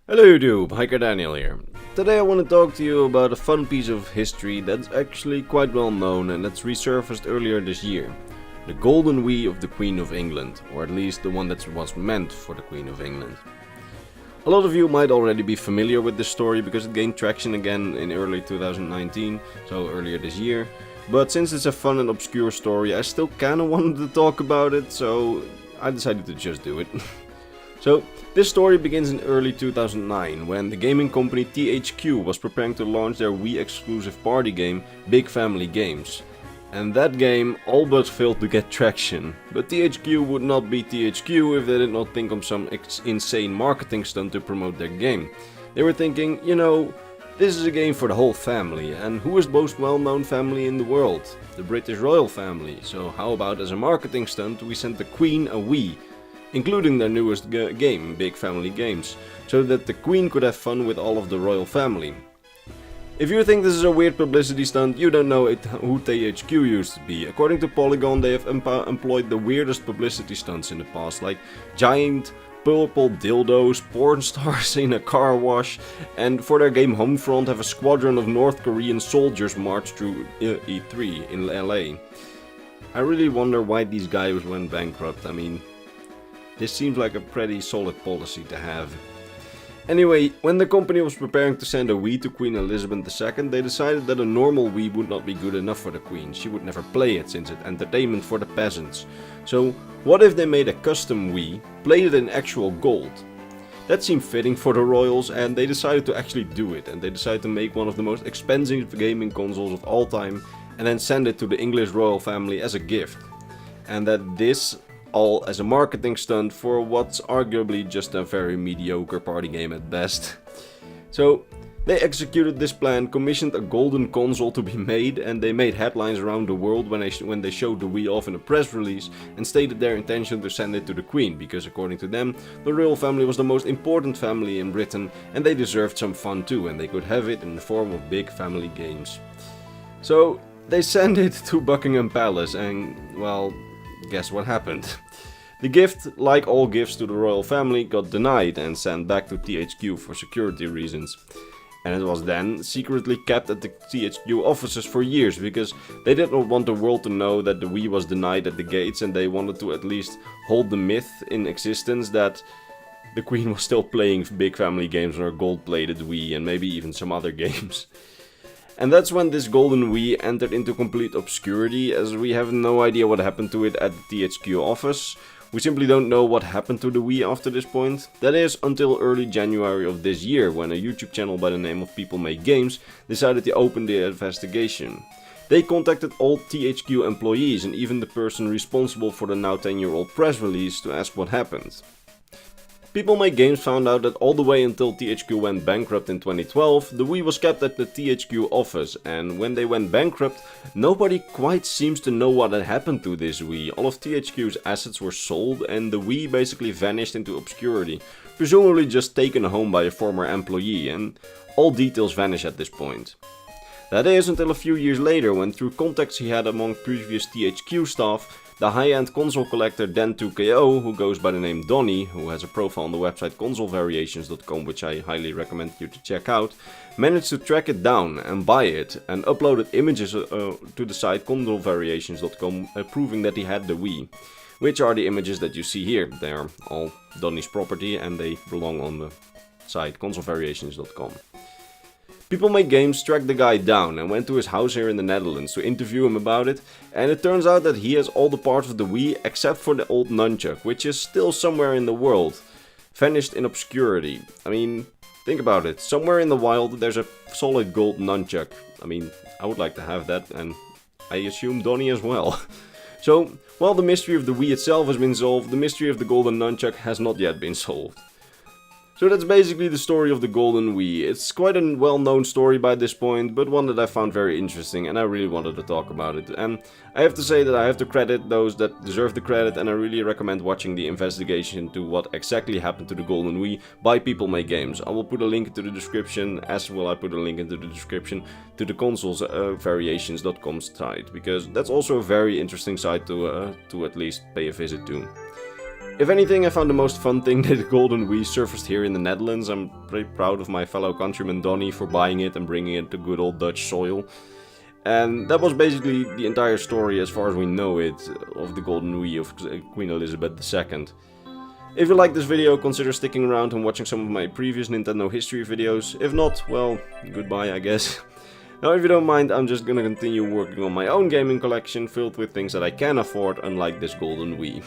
Hello YouTube, Hiker Daniel here. Today I want to talk to you about a fun piece of history that's actually quite well known and that's resurfaced earlier this year. The Golden Wii of the Queen of England, or at least the one that was meant for the Queen of England. A lot of you might already be familiar with this story because it gained traction again in early 2019, so earlier this year. But since it's a fun and obscure story, I still kinda wanted to talk about it, so I decided to just do it. So, this story begins in early 2009, when the gaming company THQ was preparing to launch their Wii exclusive party game, Big Family Games. And that game all but failed to get traction. But THQ would not be THQ if they did not think of some insane marketing stunt to promote their game. They were thinking, this is a game for the whole family, and who is the most well-known family in the world? The British royal family. So how about as a marketing stunt we sent the Queen a Wii, including their newest game, Big Family Games, so that the Queen could have fun with all of the royal family. If you think this is a weird publicity stunt, you don't know who THQ used to be. According to Polygon, they have employed the weirdest publicity stunts in the past, like giant purple dildos, porn stars in a car wash, and for their game Homefront have a squadron of North Korean soldiers march through E3 in LA. I really wonder why these guys went bankrupt. I mean, this seems like a pretty solid policy to have. Anyway, when the company was preparing to send a Wii to Queen Elizabeth II, they decided that a normal Wii would not be good enough for the Queen. She would never play it since it's entertainment for the peasants. So what if they made a custom Wii, plated in actual gold? That seemed fitting for the royals, and they decided to actually do it, and they decided to make one of the most expensive gaming consoles of all time and then send it to the English royal family as a gift. And that this all as a marketing stunt for what's arguably just a very mediocre party game at best. So they executed this plan, commissioned a golden console to be made, and they made headlines around the world when they showed the Wii off in a press release and stated their intention to send it to the Queen, because according to them, the royal family was the most important family in Britain and they deserved some fun too, and they could have it in the form of Big Family Games. So they sent it to Buckingham Palace and, well, guess what happened? The gift, like all gifts to the royal family, got denied and sent back to THQ for security reasons. And it was then secretly kept at the THQ offices for years because they did not want the world to know that the Wii was denied at the gates, and they wanted to at least hold the myth in existence that the Queen was still playing Big Family Games on her gold-plated Wii and maybe even some other games. And that's when this golden Wii entered into complete obscurity, as we have no idea what happened to it at the THQ office. We simply don't know what happened to the Wii after this point. That is, until early January of this year, when a YouTube channel by the name of People Make Games decided to open the investigation. They contacted all THQ employees and even the person responsible for the now 10-year-old press release to ask what happened. People Make Games found out that all the way until THQ went bankrupt in 2012, the Wii was kept at the THQ office, and when they went bankrupt, nobody quite seems to know what had happened to this Wii. All of THQ's assets were sold and the Wii basically vanished into obscurity, presumably just taken home by a former employee, and all details vanish at this point. That is, until a few years later, when through contacts he had among previous THQ staff, the high-end console collector Den2KO, who goes by the name Donny, who has a profile on the website consolevariations.com, which I highly recommend you to check out, managed to track it down and buy it, and uploaded images to the site consolevariations.com proving that he had the Wii, which are the images that you see here. They are all Donny's property and they belong on the site consolevariations.com. People Make Games tracked the guy down and went to his house here in the Netherlands to interview him about it, and it turns out that he has all the parts of the Wii except for the old nunchuck, which is still somewhere in the world, vanished in obscurity. I mean, think about it, somewhere in the wild there's a solid gold nunchuck. I mean, I would like to have that, and I assume Donny as well. So, while the mystery of the Wii itself has been solved, the mystery of the golden nunchuck has not yet been solved. So that's basically the story of the Golden Wii. It's quite a well-known story by this point, but one that I found very interesting and I really wanted to talk about it. And I have to say that I have to credit those that deserve the credit, and I really recommend watching the investigation into what exactly happened to the Golden Wii by People Make Games. I will put a link into the description, as will I put a link into the description to the consoles variations.com site, because that's also a very interesting site to at least pay a visit to. If anything, I found the most fun thing that the Golden Wii surfaced here in the Netherlands. I'm pretty proud of my fellow countryman Donny for buying it and bringing it to good old Dutch soil. And that was basically the entire story, as far as we know it, of the Golden Wii of Queen Elizabeth II. If you like this video, consider sticking around and watching some of my previous Nintendo history videos. If not, well, goodbye I guess. Now if you don't mind, I'm just gonna continue working on my own gaming collection filled with things that I can afford, unlike this Golden Wii.